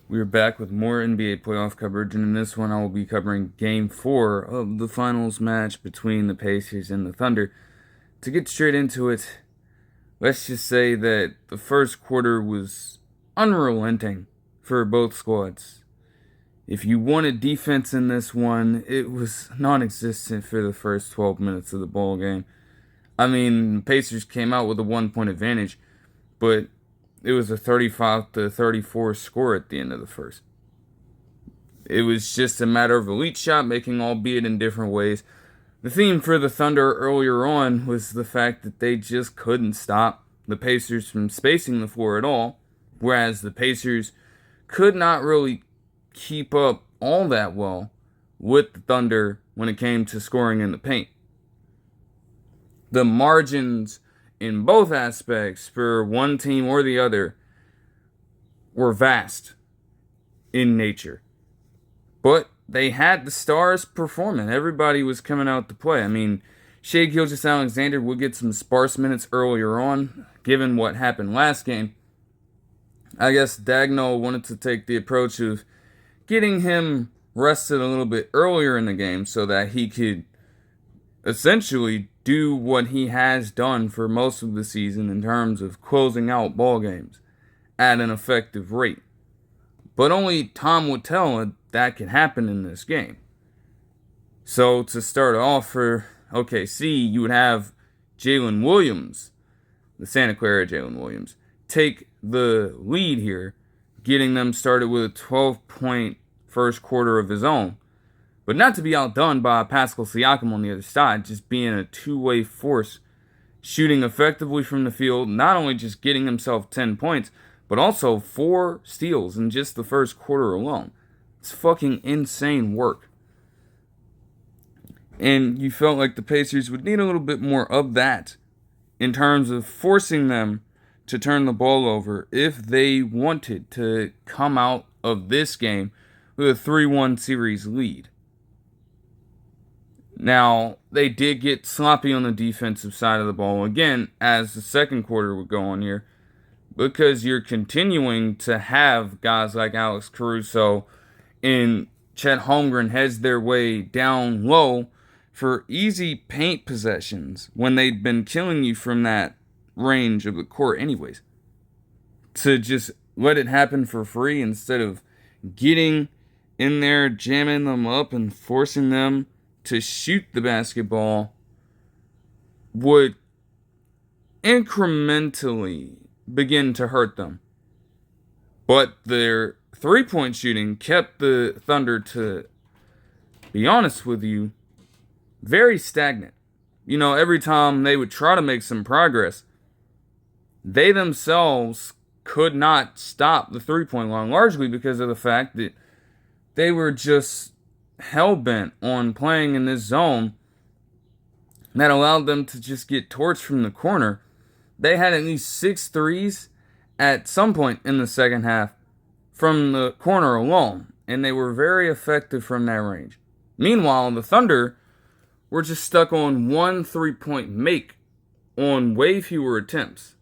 We are back with more NBA playoff coverage, and in this one, I will be covering Game 4 of the finals match between the Pacers and the Thunder. To get straight into it, let's just say that the first quarter was unrelenting for both squads. If you wanted defense in this one, it was non existent for the first 12 minutes of the ball game. I mean, Pacers came out with a 1 point advantage, but it was a 35-34 score at the end of the first. It was just a matter of elite shot making, albeit in different ways. The theme for the Thunder earlier on was the fact that they just couldn't stop the Pacers from spacing the floor at all, whereas the Pacers could not really keep up all that well with the Thunder when it came to scoring in the paint. The margins in both aspects for one team or the other were vast in nature. But they had the stars performing. Everybody was coming out to play. I mean, Shai Gilgeous-Alexander would get some sparse minutes earlier on, given what happened last game. I guess Dagnall wanted to take the approach of getting him rested a little bit earlier in the game so that he could essentially do what he has done for most of the season in terms of closing out ball games at an effective rate. But only Tom would tell that could happen in this game. So to start off for OKC, you would have Jalen Williams, the Santa Clara Jalen Williams, take the lead here, getting them started with a 12-point first quarter of his own. But not to be outdone by Pascal Siakam on the other side, just being a two-way force, shooting effectively from the field, not only just getting himself 10 points, but also 4 steals in just the first quarter alone. It's fucking insane work. And you felt like the Pacers would need a little bit more of that in terms of forcing them to turn the ball over if they wanted to come out of this game with a 3-1 series lead. Now, they did get sloppy on the defensive side of the ball again as the second quarter would go on here, because you're continuing to have guys like Alex Caruso and Chet Holmgren heads their way down low for easy paint possessions when they'd been killing you from that range of the court anyways. To just let it happen for free instead of getting in there, jamming them up and forcing them to shoot the basketball would incrementally begin to hurt them. But their three-point shooting kept the Thunder, to be honest with you, very stagnant. You know, every time they would try to make some progress, they themselves could not stop the three-point line, largely because of the fact that they were just hell-bent on playing in this zone that allowed them to just get torched from the corner. They had at least 6 threes at some point in the second half from the corner alone, and they were very effective from that range. Meanwhile, the Thunder were just stuck on 1 3-point make on way fewer attempts.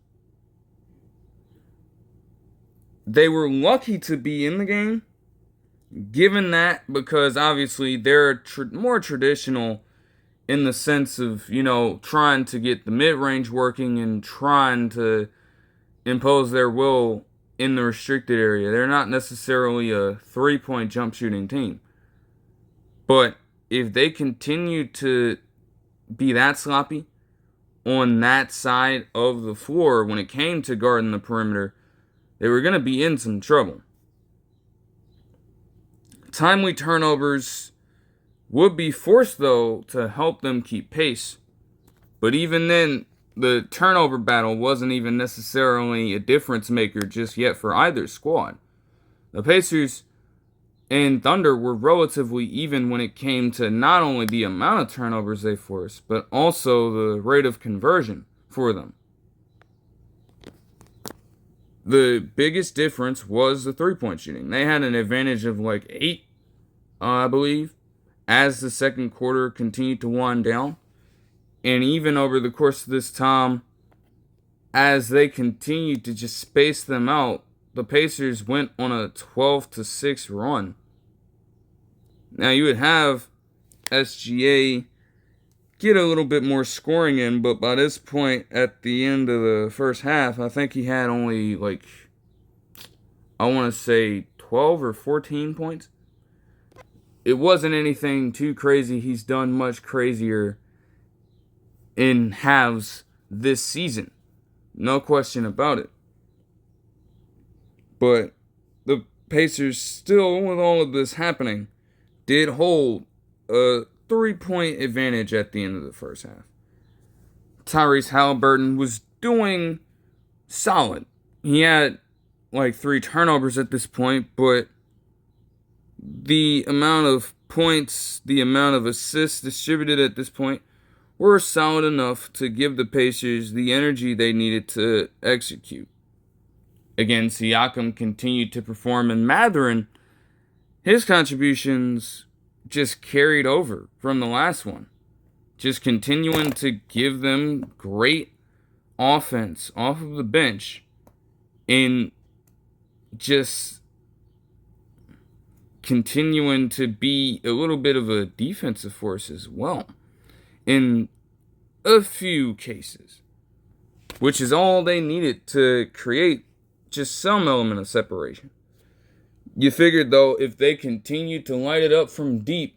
They were lucky to be in the game, given that, because obviously they're more traditional in the sense of, you know, trying to get the mid-range working and trying to impose their will in the restricted area. They're not necessarily a 3-point jump shooting team. But if they continue to be that sloppy on that side of the floor when it came to guarding the perimeter, they were going to be in some trouble. Timely turnovers would be forced, though, to help them keep pace. But even then, the turnover battle wasn't even necessarily a difference maker just yet for either squad. The Pacers and Thunder were relatively even when it came to not only the amount of turnovers they forced, but also the rate of conversion for them. The biggest difference was the three-point shooting. They had an advantage of like 8, I believe, as the second quarter continued to wind down. And even over the course of this time, as they continued to just space them out, the Pacers went on a 12-6 run. Now you would have SGA get a little bit more scoring in, but by this point at the end of the first half, I think he had only I want to say 12 or 14 points. It wasn't anything too crazy. He's done much crazier in halves this season. No question about it. But the Pacers still, with all of this happening, did hold a 3-point advantage at the end of the first half. Tyrese Halliburton was doing solid. He had 3 turnovers at this point, but the amount of points, the amount of assists distributed at this point were solid enough to give the Pacers the energy they needed to execute. Again, Siakam continued to perform, and Mathurin, his contributions just carried over from the last one. Just continuing to give them great offense off of the bench and just continuing to be a little bit of a defensive force as well in a few cases, which is all they needed to create just some element of separation. You figured, though, if they continue to light it up from deep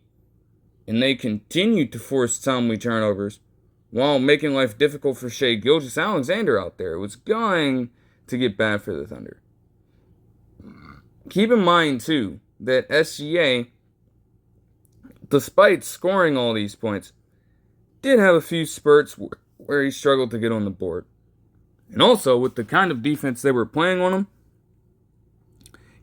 and they continue to force timely turnovers while making life difficult for Shai Gilgeous-Alexander out there, it was going to get bad for the Thunder. Keep in mind, too, that SGA, despite scoring all these points, did have a few spurts where he struggled to get on the board. And also, with the kind of defense they were playing on him,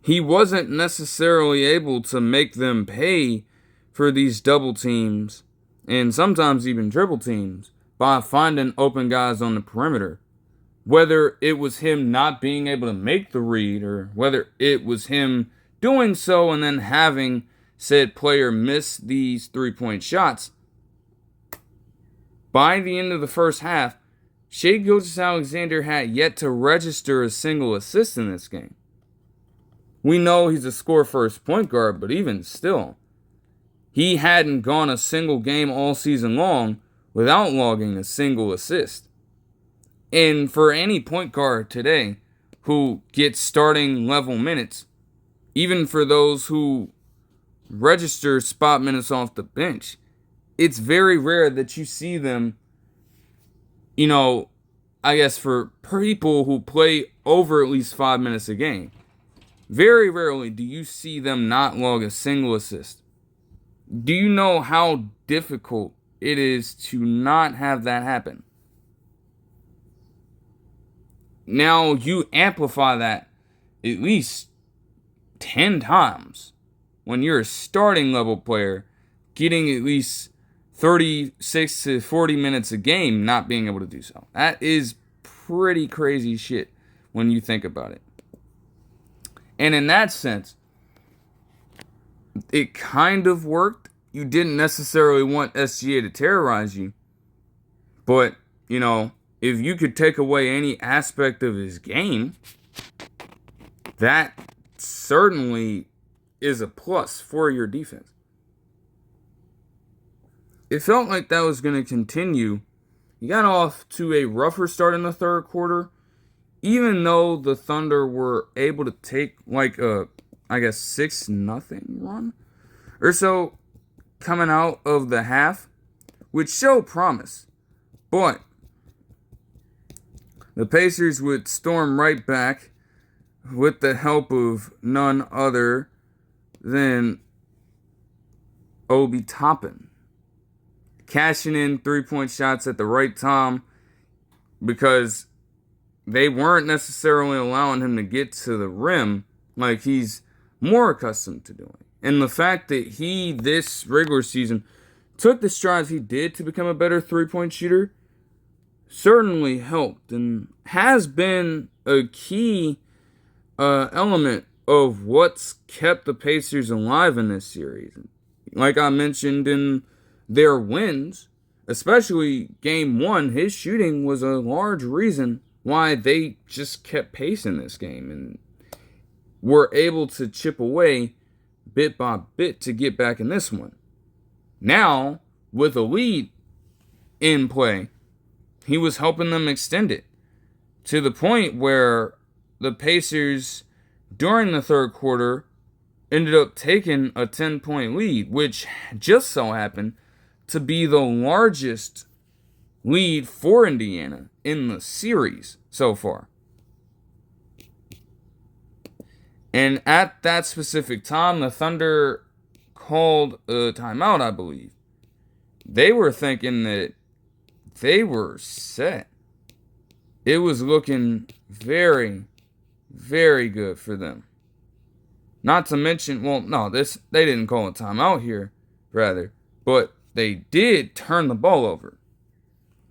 he wasn't necessarily able to make them pay for these double teams and sometimes even triple teams by finding open guys on the perimeter. Whether it was him not being able to make the read or whether it was him doing so and then having said player miss these 3-point shots. By the end of the first half, Shai Gilgeous-Alexander had yet to register a single assist in this game. We know he's a score-first point guard, but even still, he hadn't gone a single game all season long without logging a single assist. And for any point guard today who gets starting level minutes, even for those who register spot minutes off the bench, it's very rare that you see them, I guess for people who play over at least 5 minutes a game. Very rarely do you see them not log a single assist. Do you know how difficult it is to not have that happen? Now you amplify that at least 10 times when you're a starting level player getting at least 36 to 40 minutes a game not being able to do so. That is pretty crazy shit when you think about it. And in that sense, it kind of worked. You didn't necessarily want SGA to terrorize you. But, if you could take away any aspect of his game, that certainly is a plus for your defense. It felt like that was going to continue. You got off to a rougher start in the third quarter, even though the Thunder were able to take a 6-0 run or so coming out of the half, which showed promise. But the Pacers would storm right back with the help of none other than Obi Toppin, cashing in 3-point shots at the right time because they weren't necessarily allowing him to get to the rim like he's more accustomed to doing. And the fact that he, this regular season, took the strides he did to become a better 3-point shooter certainly helped and has been a key element of what's kept the Pacers alive in this series. Like I mentioned in their wins, especially Game 1, his shooting was a large reason why they just kept pace in this game. And were able to chip away bit by bit to get back in this one. Now, with a lead in play, he was helping them extend it to the point where the Pacers, during the third quarter, ended up taking a 10-point lead, which just so happened to be the largest lead for Indiana in the series so far. And at that specific time, the Thunder called a timeout, I believe. They were thinking that they were set. It was looking very, very good for them. Not to mention, they didn't call a timeout here, rather, but they did turn the ball over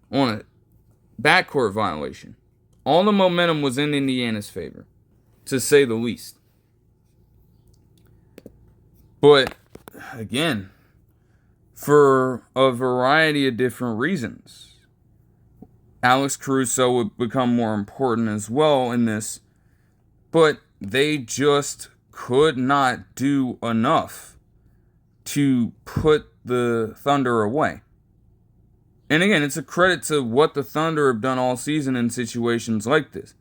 on a backcourt violation. All the momentum was in Indiana's favor, to say the least. But, again, for a variety of different reasons, Alex Caruso would become more important as well in this, but they just could not do enough to put the Thunder away. And again, it's a credit to what the Thunder have done all season in situations like this.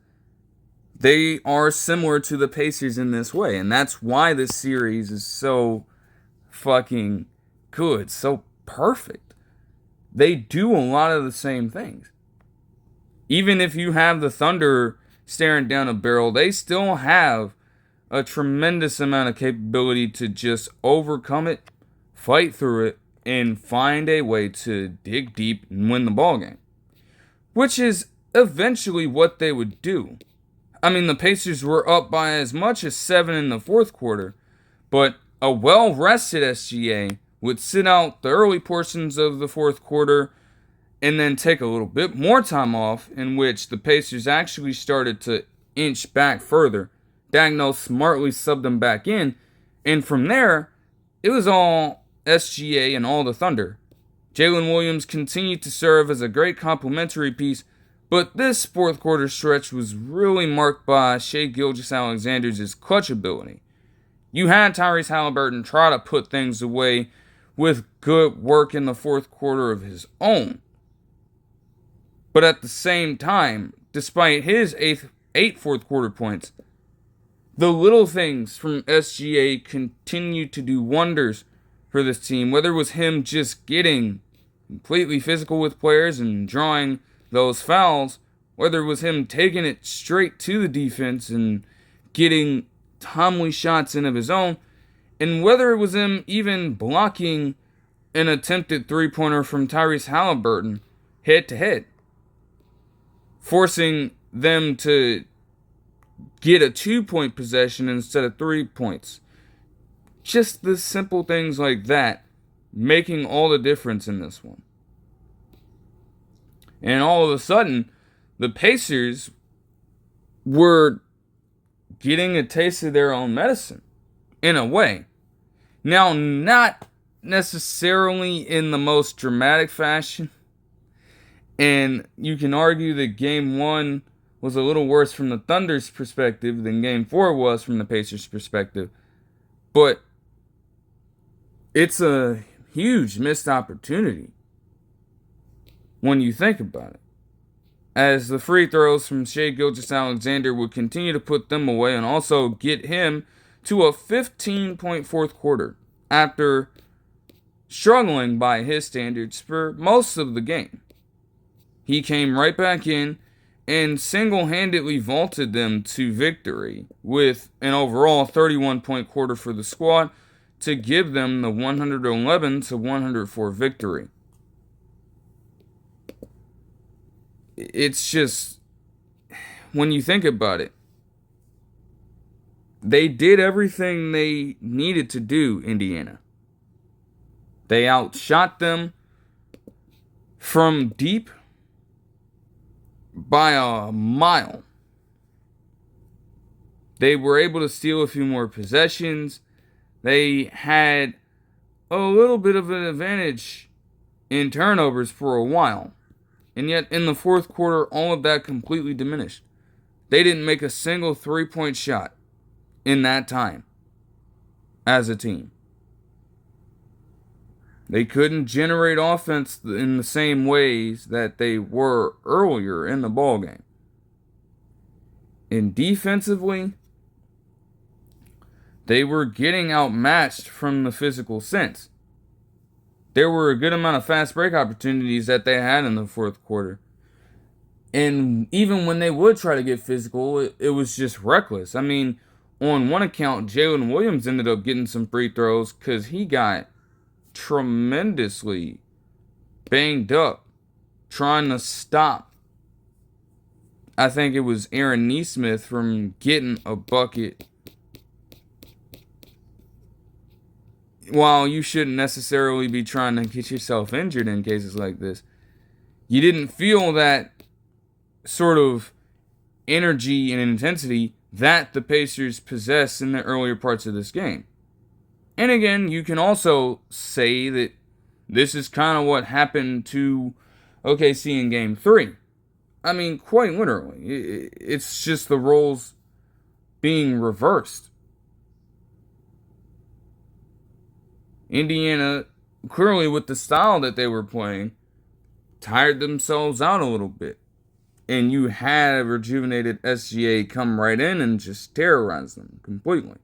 They are similar to the Pacers in this way, and that's why this series is so fucking good, so perfect. They do a lot of the same things. Even if you have the Thunder staring down a barrel, they still have a tremendous amount of capability to just overcome it, fight through it, and find a way to dig deep and win the ballgame. Which is eventually what they would do. I mean, the Pacers were up by as much as 7 in the fourth quarter, but a well-rested SGA would sit out the early portions of the fourth quarter and then take a little bit more time off, in which the Pacers actually started to inch back further. Daigneault smartly subbed them back in, and from there, it was all SGA and all the Thunder. Jalen Williams continued to serve as a great complementary piece, but this fourth quarter stretch was really marked by Shai Gilgeous-Alexander's clutch ability. You had Tyrese Halliburton try to put things away with good work in the fourth quarter of his own. But at the same time, despite his eight fourth quarter points, the little things from SGA continued to do wonders for this team, whether it was him just getting completely physical with players and drawing those fouls, whether it was him taking it straight to the defense and getting timely shots in of his own, and whether it was him even blocking an attempted three-pointer from Tyrese Halliburton head-to-head, forcing them to get a 2-point possession instead of 3 points. Just the simple things like that making all the difference in this one. And all of a sudden, the Pacers were getting a taste of their own medicine, in a way. Now, not necessarily in the most dramatic fashion, and you can argue that Game 1 was a little worse from the Thunder's perspective than Game 4 was from the Pacers' perspective, but it's a huge missed opportunity when you think about it, as the free throws from Shai Gilgeous-Alexander would continue to put them away and also get him to a 15-point fourth quarter after struggling by his standards for most of the game. He came right back in and single-handedly vaulted them to victory with an overall 31-point quarter for the squad to give them the 111-104 victory. It's just, when you think about it, they did everything they needed to do, Indiana. They outshot them from deep by a mile. They were able to steal a few more possessions. They had a little bit of an advantage in turnovers for a while. And yet, in the fourth quarter, all of that completely diminished. They didn't make a single 3-point shot. in that time as a team. They couldn't generate offense in the same ways that they were earlier in the ballgame. And defensively, they were getting outmatched from the physical sense. There were a good amount of fast break opportunities that they had in the fourth quarter. And even when they would try to get physical, it was just reckless. I mean, on one account, Jalen Williams ended up getting some free throws because he got tremendously banged up trying to stop, I think it was Aaron Nesmith, from getting a bucket. While you shouldn't necessarily be trying to get yourself injured in cases like this, you didn't feel that sort of energy and intensity that the Pacers possessed in the earlier parts of this game. And again, you can also say that this is kind of what happened to OKC in Game 3. I mean, quite literally. It's just the roles being reversed. Indiana, clearly with the style that they were playing, tired themselves out a little bit. And you had a rejuvenated SGA come right in and just terrorize them completely.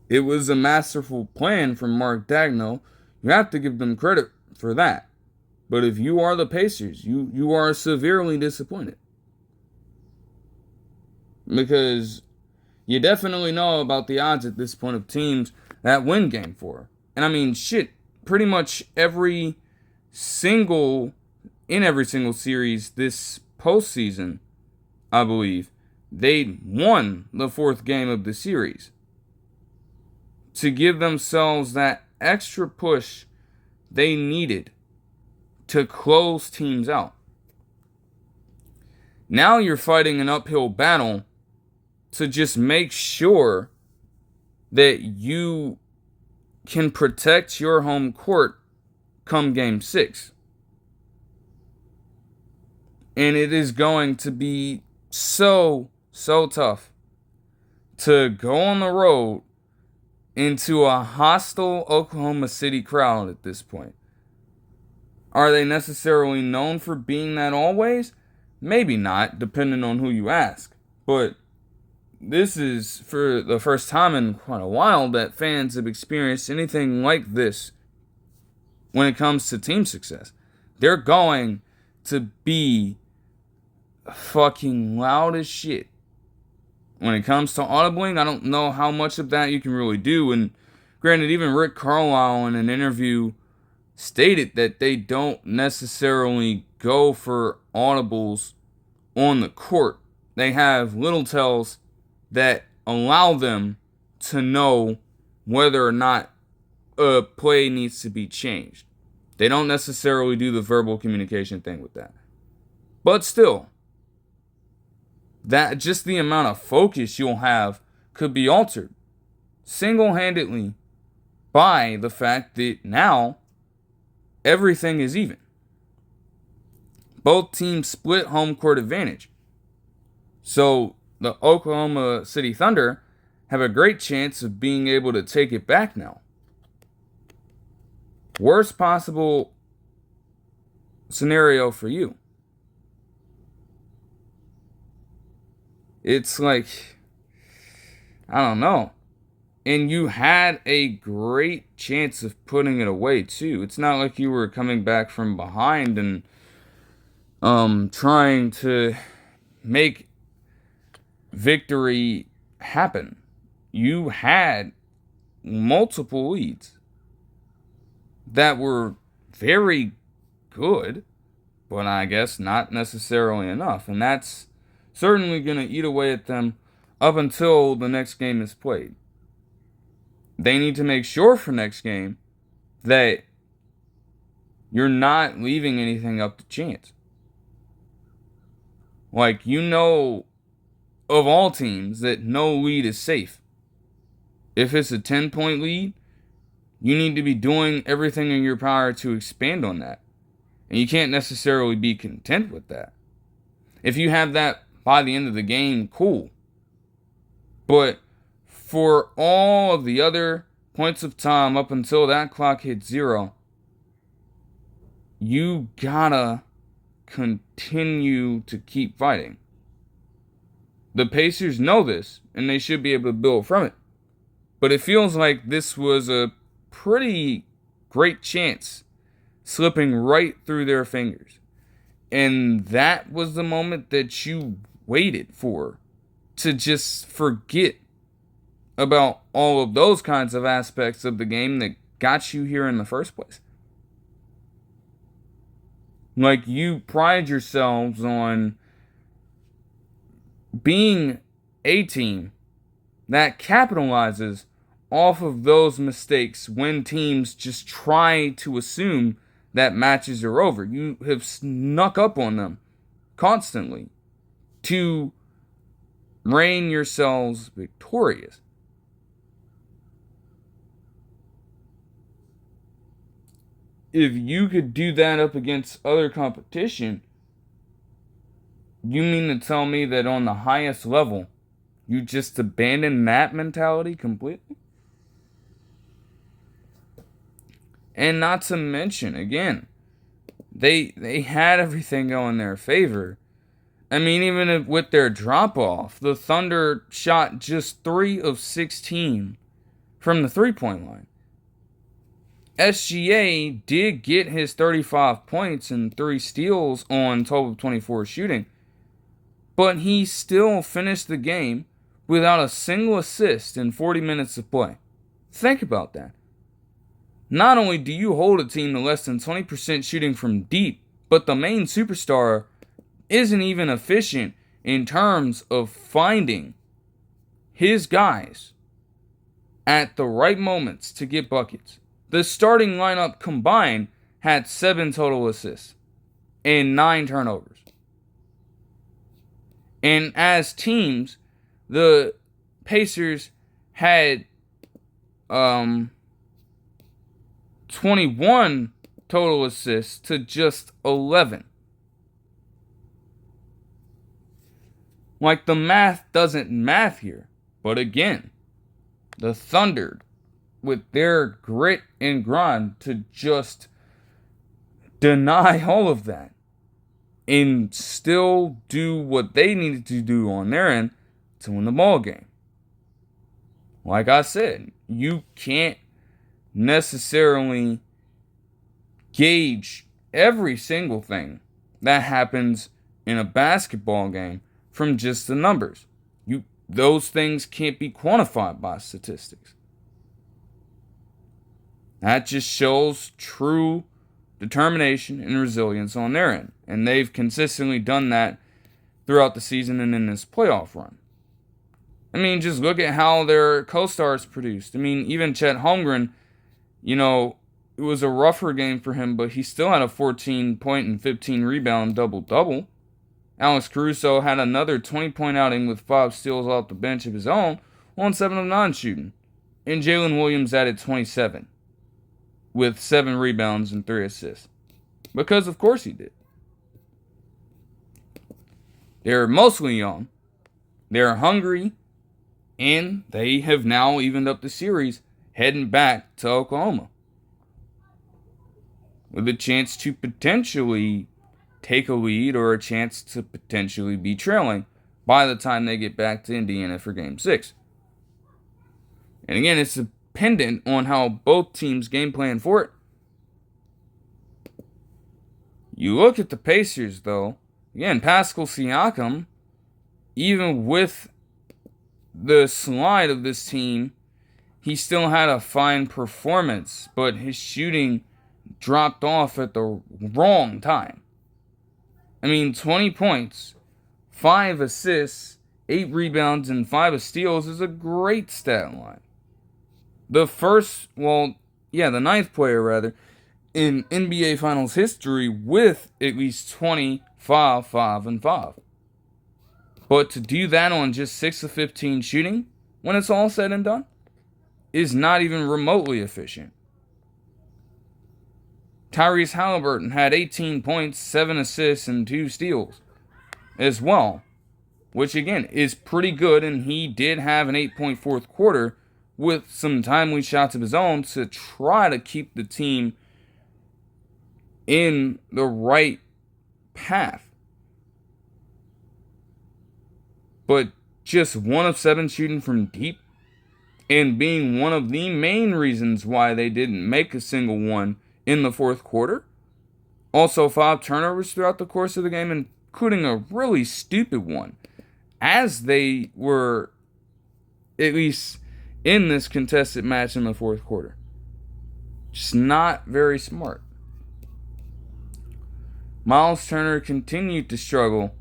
It was a masterful plan from Mark Daigneault. You have to give them credit for that. But if you are the Pacers, you are severely disappointed. Because you definitely know about the odds at this point of teams that win Game 4. And I mean, shit, pretty much in every single series this postseason, I believe, they won the fourth game of the series to give themselves that extra push they needed to close teams out. Now you're fighting an uphill battle to just make sure that you can protect your home court come Game 6. And it is going to be so tough to go on the road into a hostile Oklahoma City crowd at this point. Are they necessarily known for being that always? Maybe not, depending on who you ask. But this is for the first time in quite a while that fans have experienced anything like this when it comes to team success. They're going to be fucking loud as shit. When it comes to audibling, I don't know how much of that you can really do. And granted, even Rick Carlisle in an interview stated that they don't necessarily go for audibles on the court. They have little tells that allow them to know whether or not a play needs to be changed. They don't necessarily do the verbal communication thing with that. But still, that just the amount of focus you'll have could be altered single-handedly by the fact that now everything is even. Both teams split home court advantage. So the Oklahoma City Thunder have a great chance of being able to take it back now. Worst possible scenario for you. It's like, I don't know. And you had a great chance of putting it away, too. It's not like you were coming back from behind and trying to make victory happen. You had multiple leads that were very good, but I guess not necessarily enough. And that's certainly going to eat away at them up until the next game is played. They need to make sure for next game that you're not leaving anything up to chance. Like, you know, of all teams, that no lead is safe. If it's a 10-point lead, you need to be doing everything in your power to expand on that. And you can't necessarily be content with that. If you have that by the end of the game, cool. But for all of the other points of time up until that clock hit 0, you gotta continue to keep fighting. The Pacers know this, and they should be able to build from it. But it feels like this was a pretty great chance slipping right through their fingers. And that was the moment that you waited for, to just forget about all of those kinds of aspects of the game that got you here in the first place. Like, you pride yourselves on being a team that capitalizes off of those mistakes when teams just try to assume that matches are over. You have snuck up on them constantly to reign yourselves victorious. If you could do that up against other competition, you mean to tell me that on the highest level, you just abandon that mentality completely? And not to mention, again, they had everything going in their favor. I mean, even with their drop-off, the Thunder shot just 3 of 16 from the three-point line. SGA did get his 35 points and 3 steals on 12 of 24 shooting, but he still finished the game without a single assist in 40 minutes of play. Think about that. Not only do you hold a team to less than 20% shooting from deep, but the main superstar isn't even efficient in terms of finding his guys at the right moments to get buckets. The starting lineup combined had 7 total assists and 9 turnovers. And as teams, the Pacers had 21 total assists to just 11. Like, the math doesn't math here. But again, the Thunder, with their grit and grind, to just deny all of that and still do what they needed to do on their end to win the ball game. Like I said, you can't necessarily gauge every single thing that happens in a basketball game from just the numbers. Those things can't be quantified by statistics. That just shows true determination and resilience on their end. And they've consistently done that throughout the season and in this playoff run. I mean, just look at how their co-stars produced. I mean, even Chet Holmgren, it was a rougher game for him, but he still had a 14-point and 15-rebound double-double. Alex Caruso had another 20-point outing with 5 steals off the bench of his own on 7 of 9 shooting. And Jalen Williams added 27 with 7 rebounds and 3 assists. Because of course he did. They're mostly young. They're hungry. And they have now evened up the series heading back to Oklahoma, with a chance to potentially take a lead or a chance to potentially be trailing by the time they get back to Indiana for Game 6. And again, it's dependent on how both teams game plan for it. You look at the Pacers, though. Again, Pascal Siakam, even with the slide of this team, he still had a fine performance, but his shooting dropped off at the wrong time. I mean, 20 points, 5 assists, 8 rebounds, and 5 steals is a great stat line. The ninth player, in NBA Finals history with at least 20, 5, 5, and 5. But to do that on just 6 of 15 shooting, when it's all said and done, is not even remotely efficient. Tyrese Halliburton had 18 points, 7 assists, and 2 steals as well. which again is pretty good, and he did have an 8-point fourth quarter with some timely shots of his own to try to keep the team in the right path. But just 1 of 7 shooting from deep, and being one of the main reasons why they didn't make a single one in the fourth quarter. Also 5 turnovers throughout the course of the game, including a really stupid one, as they were at least in this contested match in the fourth quarter. Just not very smart. Miles Turner continued to struggle.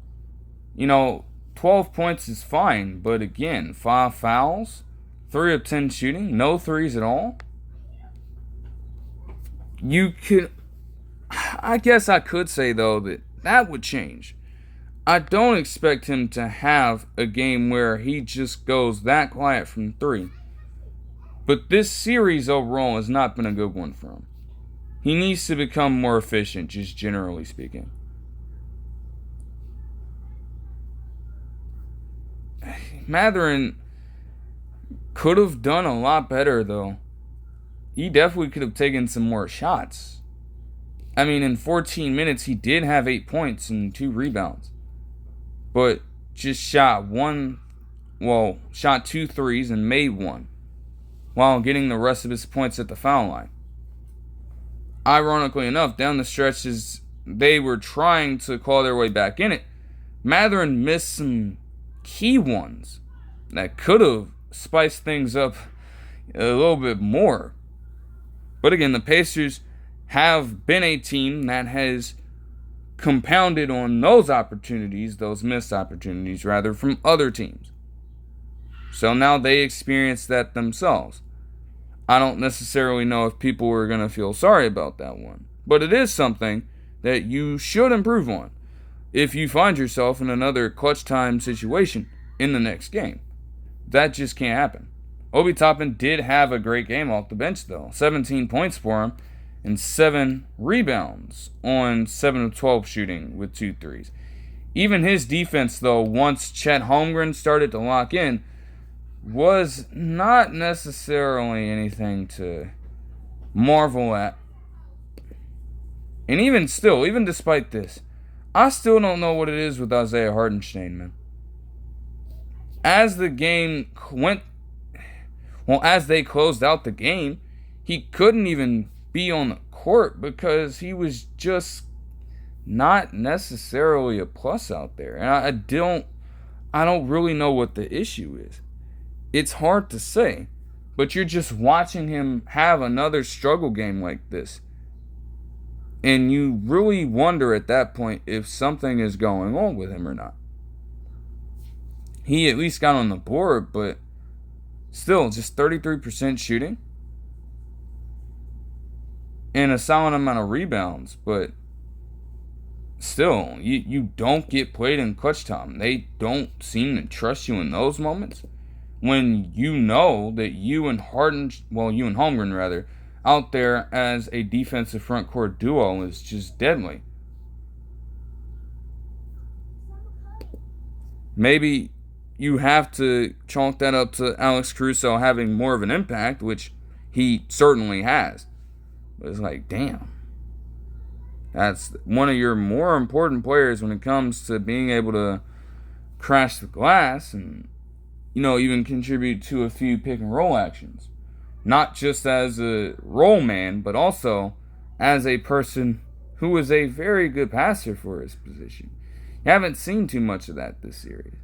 12 points is fine, but again, 5 fouls, 3 of 10 shooting, no threes at all. I guess I could say, though, that would change. I don't expect him to have a game where he just goes that quiet from 3. But this series overall has not been a good one for him. He needs to become more efficient, just generally speaking. Mathurin could have done a lot better, though. He definitely could have taken some more shots. I mean, in 14 minutes, he did have 8 points and 2 rebounds. But just shot 2 threes and made 1, while getting the rest of his points at the foul line. Ironically enough, down the stretch as they were trying to claw their way back in it, Mathurin missed some key ones that could have spiced things up a little bit more. But again, the Pacers have been a team that has compounded on those missed opportunities rather, from other teams. So now they experience that themselves. I don't necessarily know if people are going to feel sorry about that one, but it is something that you should improve on if you find yourself in another clutch time situation in the next game. That just can't happen. Obi Toppin did have a great game off the bench, though. 17 points for him and 7 rebounds on 7 of 12 shooting with 2 threes. Even his defense, though, once Chet Holmgren started to lock in, was not necessarily anything to marvel at. And even despite this, I still don't know what it is with Isaiah Hartenstein, man. As the game as they closed out the game, he couldn't even be on the court because he was just not necessarily a plus out there. And I don't really know what the issue is. It's hard to say, but you're just watching him have another struggle game like this. And you really wonder at that point if something is going on with him or not. He at least got on the board, but still just 33% shooting and a solid amount of rebounds. But still, you don't get played in clutch time. They don't seem to trust you in those moments when you know that you and Holmgren rather, out there as a defensive front court duo is just deadly. Maybe you have to chalk that up to Alex Caruso having more of an impact, which he certainly has. But it's like, damn. That's one of your more important players when it comes to being able to crash the glass and, even contribute to a few pick and roll actions. Not just as a roll man, but also as a person who is a very good passer for his position. You haven't seen too much of that this series.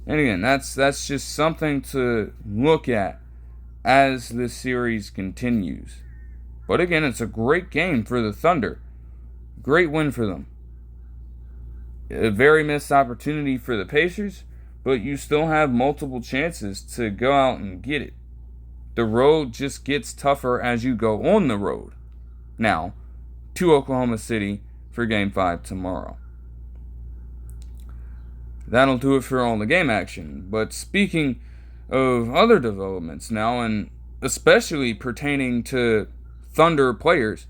And again, that's just something to look at as this series continues. But again, it's a great game for the Thunder. Great win for them. A very missed opportunity for the Pacers, but you still have multiple chances to go out and get it. The road just gets tougher as you go on the road. Now, to Oklahoma City for Game 5 tomorrow. That'll do it for all the game action. But speaking of other developments now, and especially pertaining to Thunder players,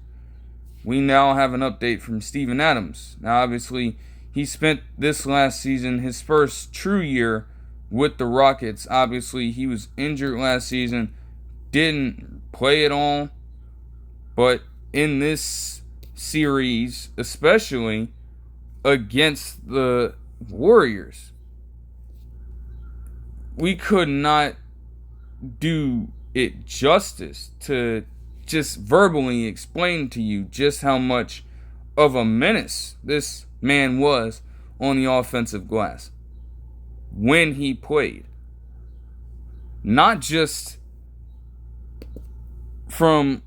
we now have an update from Steven Adams. Now, obviously, he spent this last season, his first true year with the Rockets. Obviously, he was injured last season, didn't play at all. But in this series, especially against the Warriors, we could not do it justice to just verbally explain to you just how much of a menace this man was on the offensive glass when he played. Not just from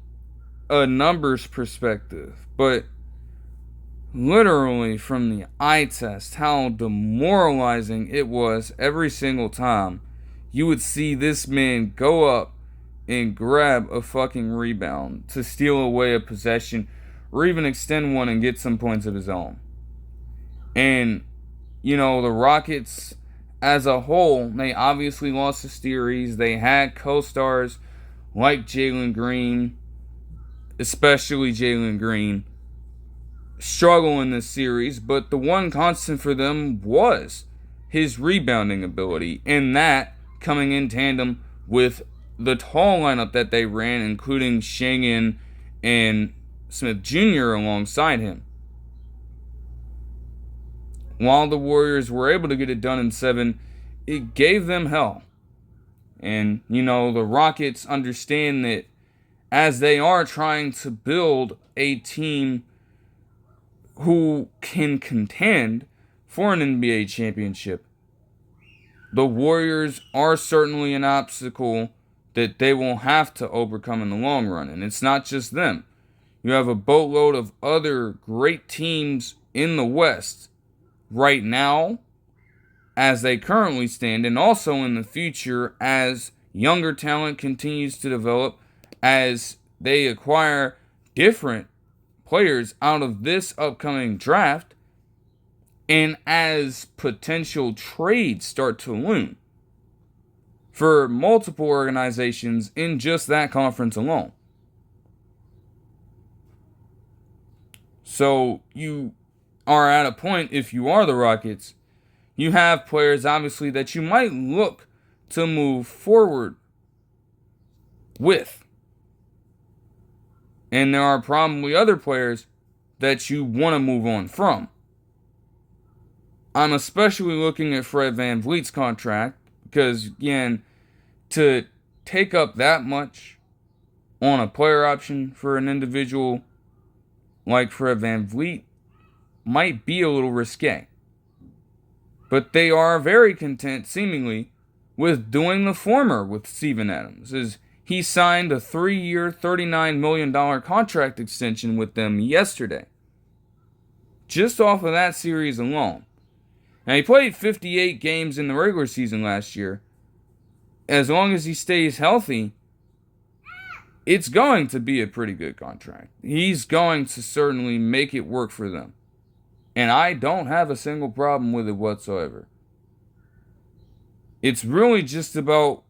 a numbers perspective, but literally from the eye test, how demoralizing it was every single time you would see this man go up and grab a fucking rebound to steal away a possession or even extend one and get some points of his own. And, the Rockets as a whole, they obviously lost the series. They had co-stars like Jalen Green, especially Jalen Green, struggle in this series, but the one constant for them was his rebounding ability, and that coming in tandem with the tall lineup that they ran, including Shannon and Smith Jr. alongside him. While the Warriors were able to get it done in 7, it gave them hell. And, the Rockets understand that as they are trying to build a team who can contend for an NBA championship, the Warriors are certainly an obstacle that they will have to overcome in the long run. And it's not just them. You have a boatload of other great teams in the West right now, as they currently stand, and also in the future as younger talent continues to develop, as they acquire different players out of this upcoming draft, and as potential trades start to loom for multiple organizations in just that conference alone. So you are at a point, if you are the Rockets, you have players obviously that you might look to move forward with. And there are probably other players that you want to move on from. I'm especially looking at Fred VanVleet's contract because, again, to take up that much on a player option for an individual like Fred VanVleet might be a little risque. But they are very content, seemingly, with doing the former with Steven Adams, as he signed a 3-year, $39 million contract extension with them yesterday. Just off of that series alone. Now, he played 58 games in the regular season last year. As long as he stays healthy, it's going to be a pretty good contract. He's going to certainly make it work for them. And I don't have a single problem with it whatsoever. It's really just about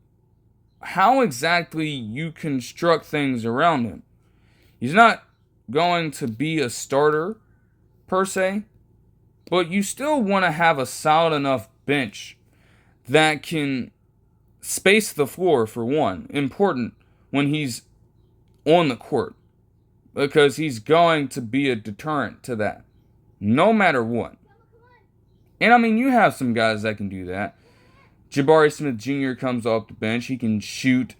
how exactly you construct things around him. He's not going to be a starter, per se, but you still want to have a solid enough bench that can space the floor, for one. Important when he's on the court, because he's going to be a deterrent to that, no matter what. And you have some guys that can do that. Jabari Smith Jr. comes off the bench. He can shoot,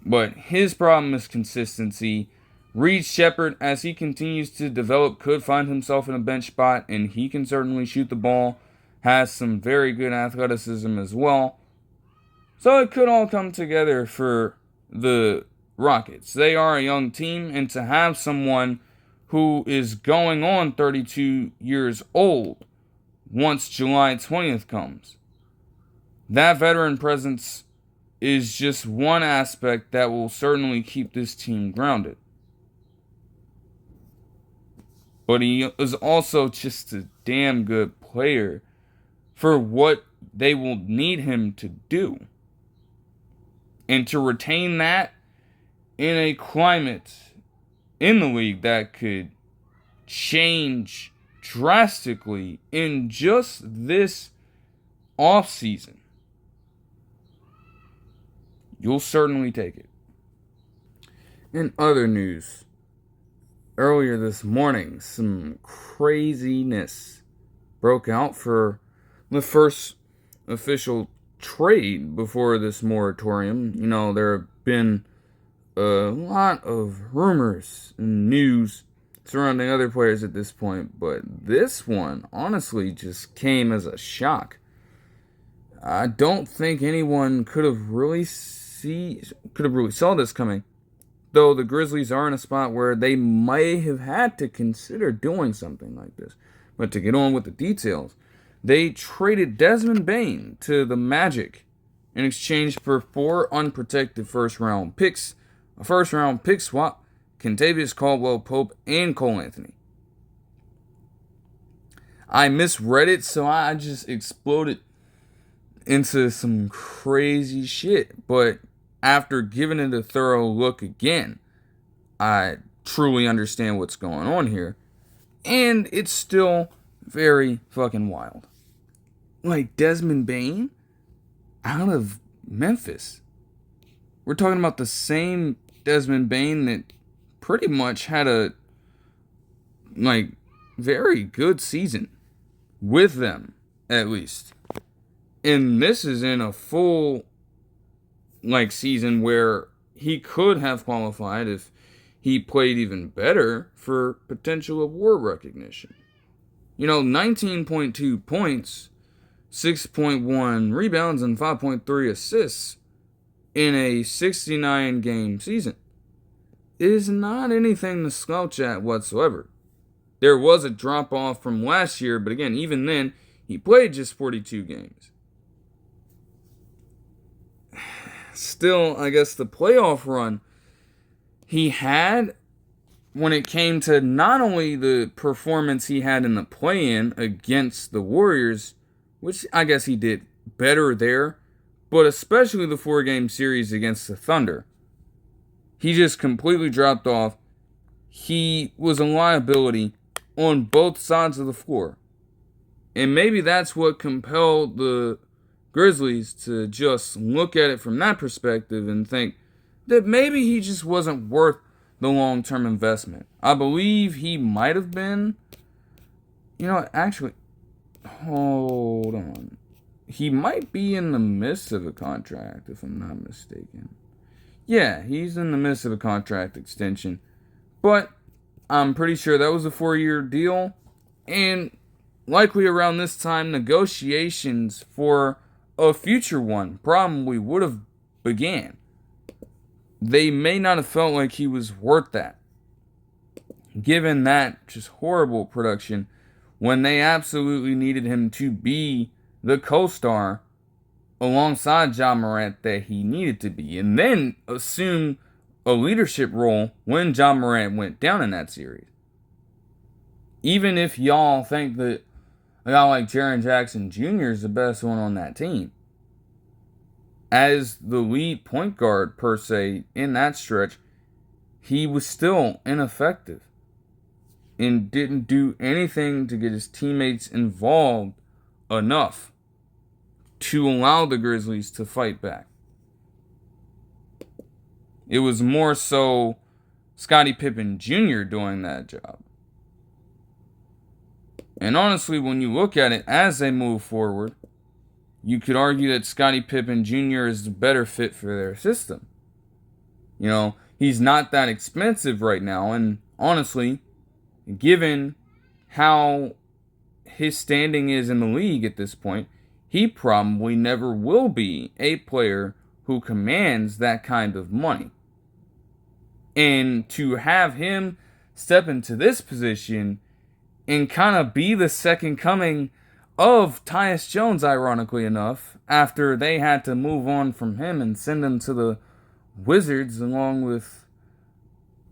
but his problem is consistency. Reed Shepherd, as he continues to develop, could find himself in a bench spot, and he can certainly shoot the ball. Has some very good athleticism as well. So it could all come together for the Rockets. They are a young team, and to have someone who is going on 32 years old once July 20th comes, that veteran presence is just one aspect that will certainly keep this team grounded. But he is also just a damn good player for what they will need him to do. And to retain that in a climate in the league that could change drastically in just this offseason, you'll certainly take it. In other news, earlier this morning, some craziness broke out for the first official trade before this moratorium. You know, there have been a lot of rumors and news surrounding other players at this point, but this one honestly just came as a shock. I don't think anyone could have really saw this coming, though the Grizzlies are in a spot where they may have had to consider doing something like this. But to get on with the details, they traded Desmond Bane to the Magic in exchange for 4 unprotected first-round picks, a first-round pick swap, Kentavious, Caldwell-Pope, and Cole Anthony. I misread it, so I just exploded into some crazy shit. But after giving it a thorough look again, I truly understand what's going on here. And it's still very fucking wild. Like Desmond Bane out of Memphis. We're talking about the same Desmond Bane that pretty much had a very good season with them, at least. And this is in a full season where he could have qualified if he played even better for potential award recognition. 19.2 points, 6.1 rebounds, and 5.3 assists in a 69-game season. It is not anything to slouch at whatsoever. There was a drop-off from last year, but again, even then, he played just 42 games. Still, I guess the playoff run he had, when it came to not only the performance he had in the play-in against the Warriors, which I guess he did better there, but especially the 4-game series against the Thunder. He just completely dropped off. He was a liability on both sides of the floor. And maybe that's what compelled the Grizzlies to just look at it from that perspective and think that maybe he just wasn't worth the long-term investment. I believe he might have been. Actually, hold on. He might be in the midst of a contract, if I'm not mistaken. Yeah, he's in the midst of a contract extension. But I'm pretty sure that was a 4-year deal. And likely around this time, negotiations for a future one probably would have began. They may not have felt like he was worth that, given that just horrible production when they absolutely needed him to be the co-star alongside Ja Morant that he needed to be, and then assume a leadership role when Ja Morant went down in that series. Even if y'all think that a guy like Jaren Jackson Jr. is the best one on that team, as the lead point guard per se in that stretch, he was still ineffective and didn't do anything to get his teammates involved enough to allow the Grizzlies to fight back. It was more so Scottie Pippen Jr. doing that job. And honestly, when you look at it as they move forward, you could argue that Scottie Pippen Jr. is the better fit for their system. He's not that expensive right now, and honestly, given how his standing is in the league at this point, he probably never will be a player who commands that kind of money. And to have him step into this position and kind of be the second coming of Tyus Jones, ironically enough, after they had to move on from him and send him to the Wizards, along with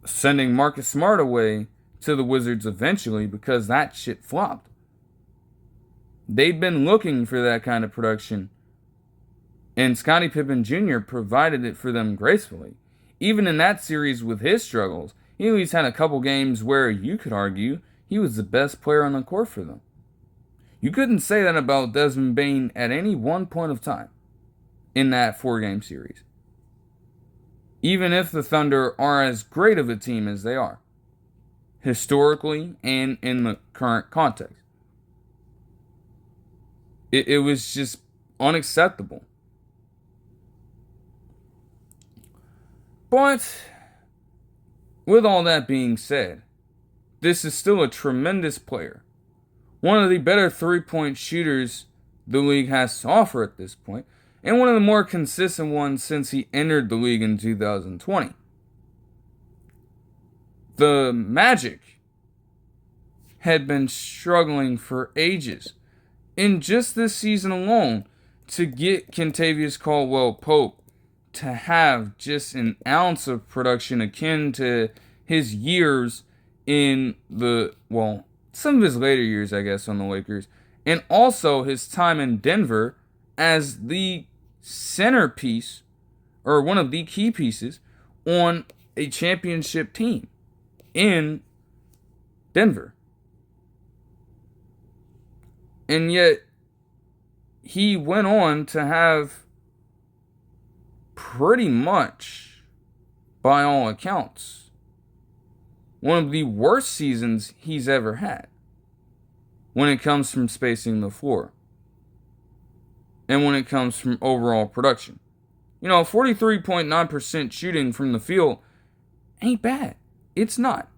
sending Marcus Smart away to the Wizards eventually because that shit flopped. They'd been looking for that kind of production, and Scottie Pippen Jr. provided it for them gracefully. Even in that series with his struggles, he at least had a couple games where you could argue he was the best player on the court for them. You couldn't say that about Desmond Bane at any one point of time in that 4-game series. Even if the Thunder are as great of a team as they are, historically and in the current context. It was just unacceptable. But with all that being said, this is still a tremendous player. One of the better three-point shooters the league has to offer at this point, and one of the more consistent ones since he entered the league in 2020. The Magic had been struggling for ages, in just this season alone, to get Kentavious Caldwell-Pope to have just an ounce of production akin to his years in some of his later years, I guess, on the Lakers, and also his time in Denver as the centerpiece, or one of the key pieces, on a championship team in Denver. And yet, he went on to have pretty much, by all accounts, one of the worst seasons he's ever had when it comes from spacing the floor and when it comes from overall production. 43.9% shooting from the field ain't bad. It's not.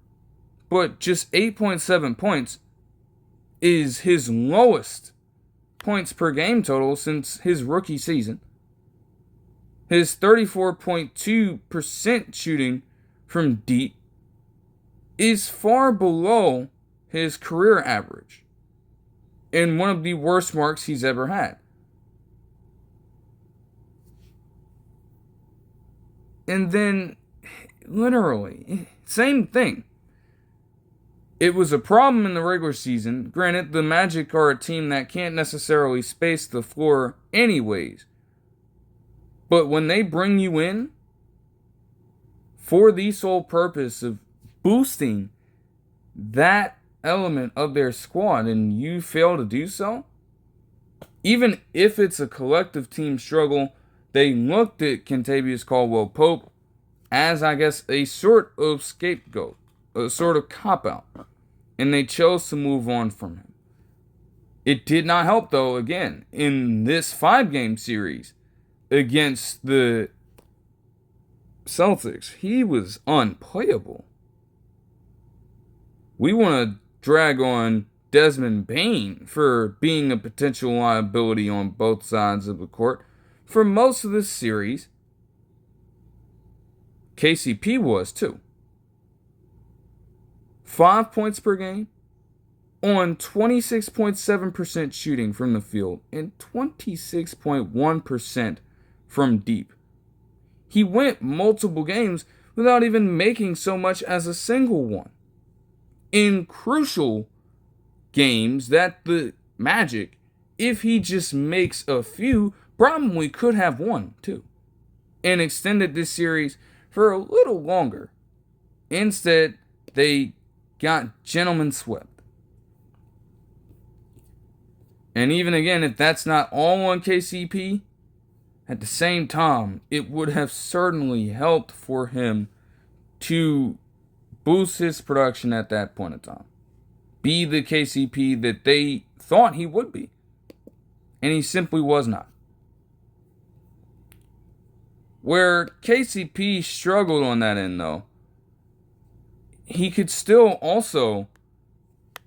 But just 8.7 points is his lowest points per game total since his rookie season. His 34.2% shooting from deep is far below his career average and one of the worst marks he's ever had. And then, literally, same thing. It was a problem in the regular season. Granted, the Magic are a team that can't necessarily space the floor anyways. But when they bring you in for the sole purpose of boosting that element of their squad and you fail to do so, even if it's a collective team struggle, they looked at Kentavious Caldwell-Pope as, I guess, a sort of scapegoat, a sort of cop-out, and they chose to move on from him. It did not help, though, again, in this 5-game series against the Celtics. He was unplayable. We want to drag on Desmond Bane for being a potential liability on both sides of the court. For most of this series, KCP was too. 5 points per game on 26.7% shooting from the field and 26.1% from deep. He went multiple games without even making so much as a single one. In crucial games that the Magic, if he just makes a few, probably could have won too, and extended this series for a little longer. Instead, they got gentlemen swept. And even again, if that's not all on KCP, at the same time, it would have certainly helped for him to boost his production at that point in time. Be the KCP that they thought he would be. And he simply was not. Where KCP struggled on that end, though, he could still also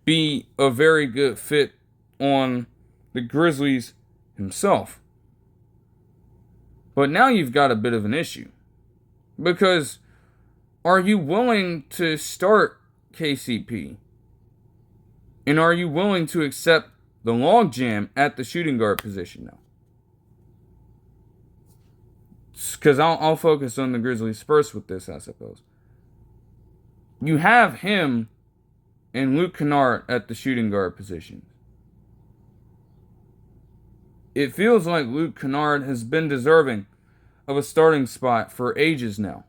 be a very good fit on the Grizzlies himself. But now you've got a bit of an issue. Because are you willing to start KCP? And are you willing to accept the logjam at the shooting guard position now? Because I'll focus on the Grizzlies first with this, I suppose. You have him and Luke Kennard at the shooting guard position. It feels like Luke Kennard has been deserving of a starting spot for ages now.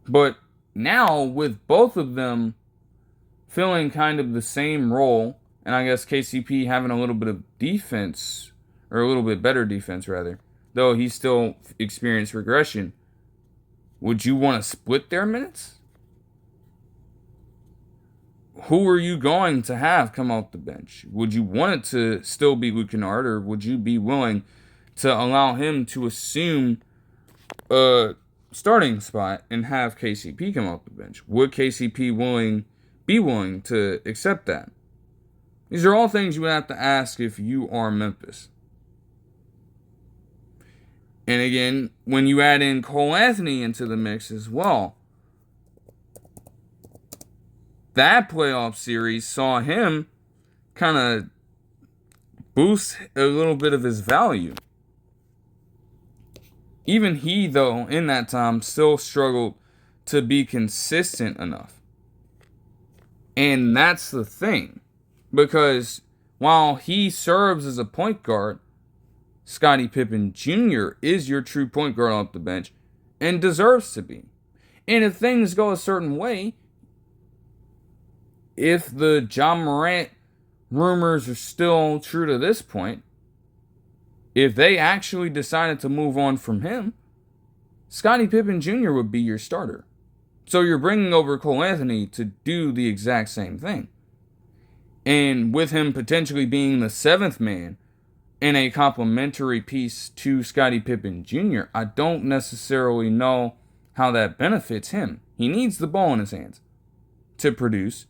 But now, with both of them filling kind of the same role, and I guess KCP having a little bit of defense, or a little bit better defense rather, though he still experienced regression, would you want to split their minutes? Who are you going to have come off the bench? Would you want it to still be Luke Kennard, or would you be willing to allow him to assume a starting spot and have KCP come off the bench? Would KCP be willing to accept that? These are all things you would have to ask if you are Memphis. And again, when you add in Cole Anthony into the mix as well, that playoff series saw him kind of boost a little bit of his value. Even he, though, in that time, still struggled to be consistent enough. And that's the thing. Because while he serves as a point guard, Scottie Pippen Jr. is your true point guard off the bench and deserves to be. And if things go a certain way, if the John Morant rumors are still true to this point, if they actually decided to move on from him, Scottie Pippen Jr. would be your starter. So you're bringing over Cole Anthony to do the exact same thing. And with him potentially being the seventh man and a complementary piece to Scottie Pippen Jr., I don't necessarily know how that benefits him. He needs the ball in his hands to produce,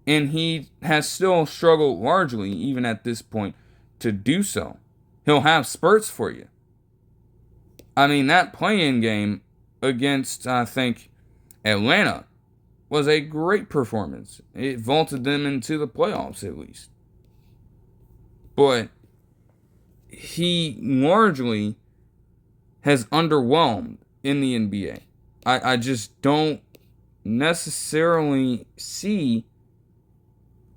and he has still struggled largely, even at this point, to do so. He'll have spurts for you. I mean, that play-in game against, I think, Atlanta was a great performance. It vaulted them into the playoffs, at least. But he largely has underwhelmed in the NBA. I just don't necessarily see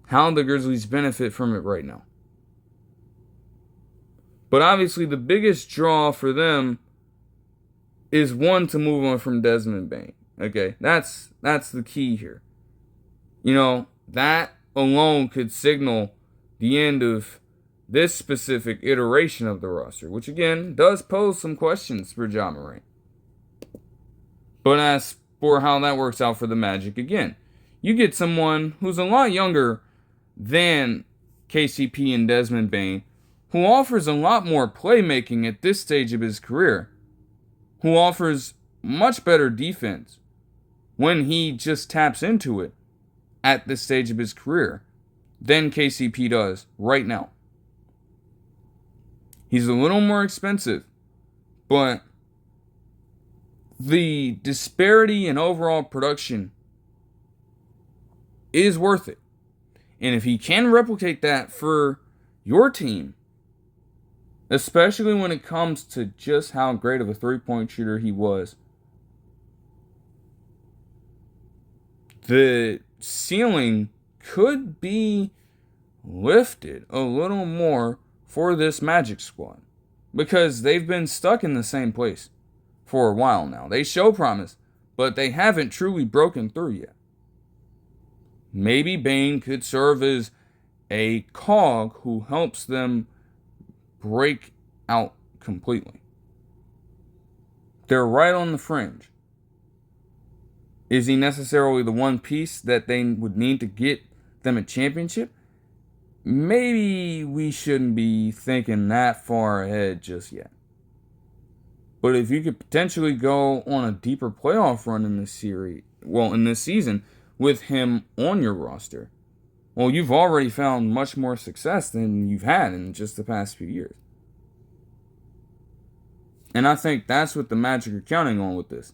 how the Grizzlies benefit from it right now. But obviously the biggest draw for them is one, to move on from Desmond Bane. Okay, that's the key here. You know, that alone could signal the end of this specific iteration of the roster, which again does pose some questions for Ja Morant. But as for how that works out for the Magic, again, you get someone who's a lot younger than KCP and Desmond Bane, who offers a lot more playmaking at this stage of his career, who offers much better defense when he just taps into it at this stage of his career than KCP does right now. He's a little more expensive, but the disparity in overall production is worth it. And if he can replicate that for your team, especially when it comes to just how great of a three-point shooter he was, the ceiling could be lifted a little more for this Magic squad, because they've been stuck in the same place for a while now. They show promise, but they haven't truly broken through yet. Maybe Bane could serve as a cog who helps them break out completely. They're right on the fringe. Is he necessarily the one piece that they would need to get them a championship? Maybe we shouldn't be thinking that far ahead just yet. But if you could potentially go on a deeper playoff run in this series, in this season, with him on your roster, well, you've already found much more success than you've had in just the past few years. And I think that's what the Magic are counting on with this.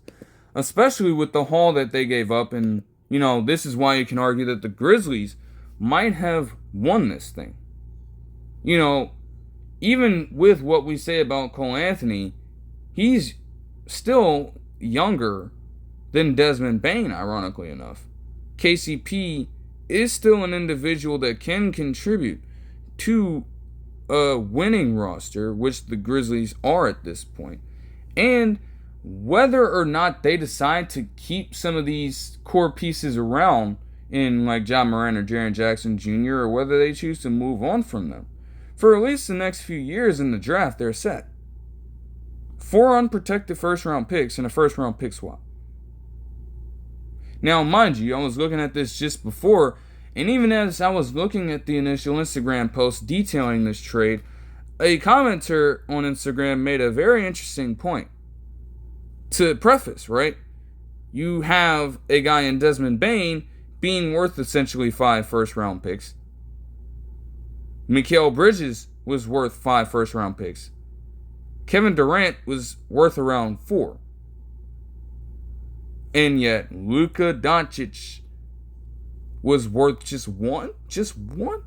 Especially with the haul that they gave up. And, you know, this is why you can argue that the Grizzlies might have won this thing. You know, even with what we say about Cole Anthony, he's still younger than Desmond Bane, ironically enough. KCP is still an individual that can contribute to a winning roster, which the Grizzlies are at this point. And whether or not they decide to keep some of these core pieces around in like Ja Morant or Jaren Jackson Jr., or whether they choose to move on from them. For at least the next few years in the draft, they're set. 4 unprotected first-round picks and a first-round pick swap. Now, mind you, I was looking at this just before, and even as I was looking at the initial Instagram post detailing this trade, a commenter on Instagram made a very interesting point. To preface, right? You have a guy in Desmond Bane being worth essentially 5 first-round picks. Mikal Bridges was worth 5 first-round picks. Kevin Durant was worth around 4. And yet, Luka Doncic was worth just 1? Just 1?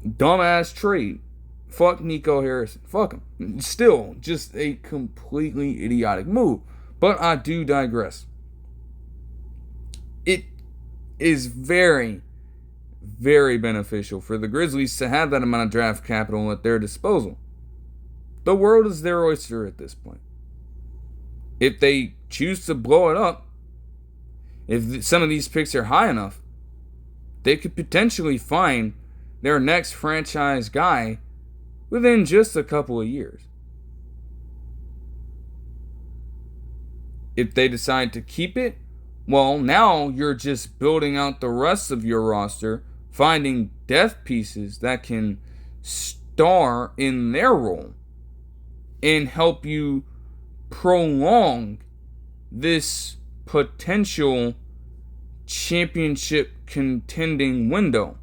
Dumbass trade. Fuck Nico Harrison. Fuck him. Still, just a completely idiotic move. But I do digress. It is very, very beneficial for the Grizzlies to have that amount of draft capital at their disposal. The world is their oyster at this point. If they choose to blow it up, if some of these picks are high enough, they could potentially find their next franchise guy within just a couple of years. If they decide to keep it, well, now you're just building out the rest of your roster, finding depth pieces that can star in their role and help you prolong this potential championship contending window.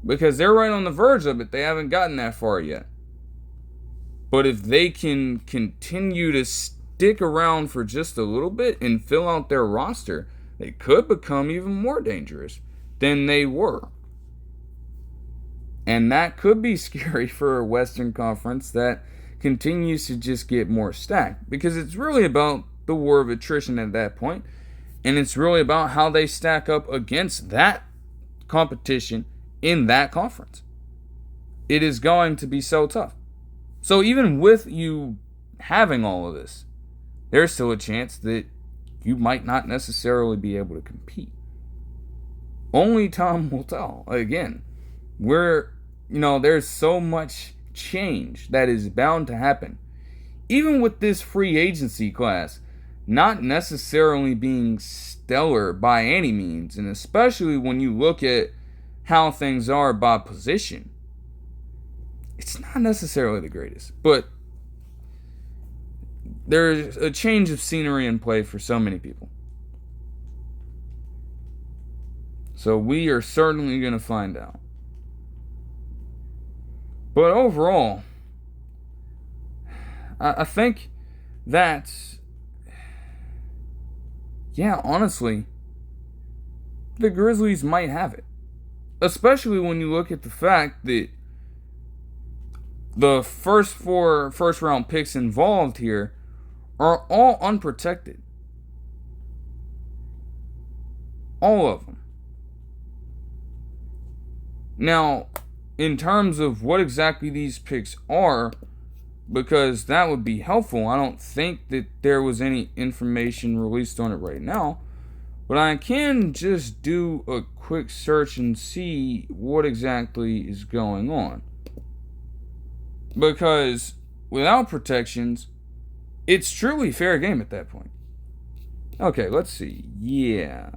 Because they're right on the verge of it. They haven't gotten that far yet. But if they can continue to stick around for just a little bit and fill out their roster, they could become even more dangerous than they were. And that could be scary for a Western Conference that continues to just get more stacked. Because it's really about the war of attrition at that point. And it's really about how they stack up against that competition in that conference. It is going to be so tough. So even with you having all of this, there's still a chance that you might not necessarily be able to compete. Only time will tell. Again, there's so much change that is bound to happen. Even with this free agency class not necessarily being stellar by any means, and especially when you look at how things are by position, it's not necessarily the greatest. But there's a change of scenery in play for so many people. So we are certainly going to find out. But overall, I think that, honestly, the Grizzlies might have it. Especially when you look at the fact that the first 4 first-round picks involved here are all unprotected. All of them. Now, in terms of what exactly these picks are, because that would be helpful, I don't think that there was any information released on it right now. But I can just do a quick search and see what exactly is going on. Because without protections, it's truly fair game at that point. Okay, let's see. Yeah.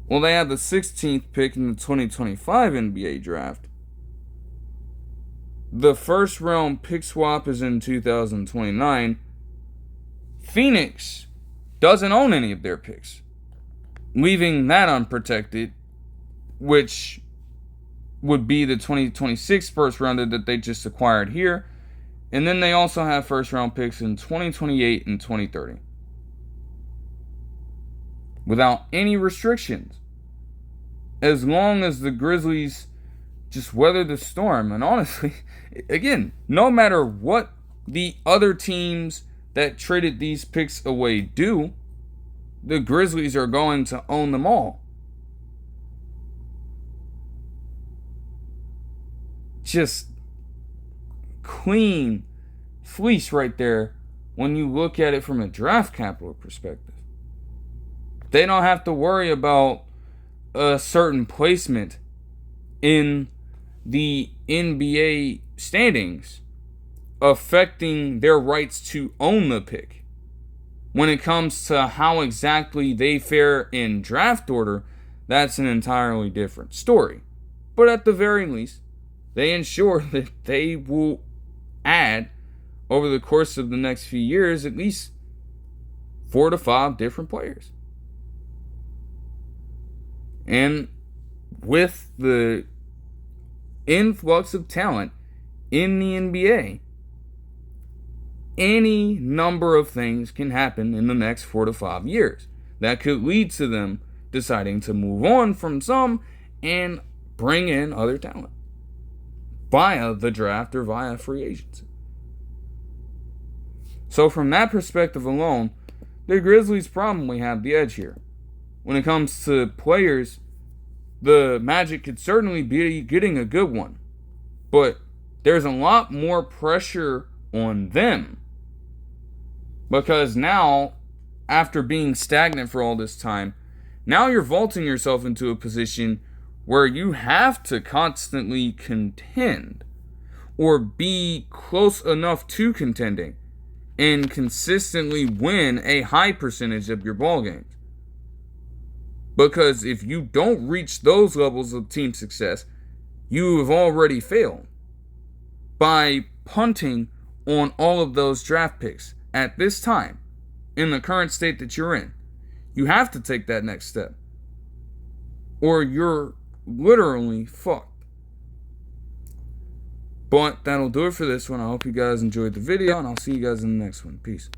Well, they have the 16th pick in the 2025 NBA draft. The first round pick swap is in 2029. Phoenix doesn't own any of their picks, leaving that unprotected, which would be the 2026 first rounder that they just acquired here. And then they also have first round picks in 2028 and 2030. Without any restrictions. As long as the Grizzlies just weather the storm. And honestly, again, no matter what the other teams that traded these picks away do, the Grizzlies are going to own them all. Just clean fleece right there when you look at it from a draft capital perspective. They don't have to worry about a certain placement in the NBA standings affecting their rights to own the pick. When it comes to how exactly they fare in draft order, that's an entirely different story. But at the very least, they ensure that they will add, over the course of the next few years, at least 4 to 5 different players. And with the influx of talent in the NBA, any number of things can happen in the next 4 to 5 years that could lead to them deciding to move on from some and bring in other talent via the draft or via free agency. So from that perspective alone, the Grizzlies probably have the edge here. When it comes to players, the Magic could certainly be getting a good one, but there's a lot more pressure on them, because now, after being stagnant for all this time, now you're vaulting yourself into a position where you have to constantly contend or be close enough to contending and consistently win a high percentage of your ball games. Because if you don't reach those levels of team success, you have already failed by punting on all of those draft picks at this time, in the current state that you're in. You have to take that next step, or you're literally fucked. But that'll do it for this one. I hope you guys enjoyed the video, and I'll see you guys in the next one. Peace.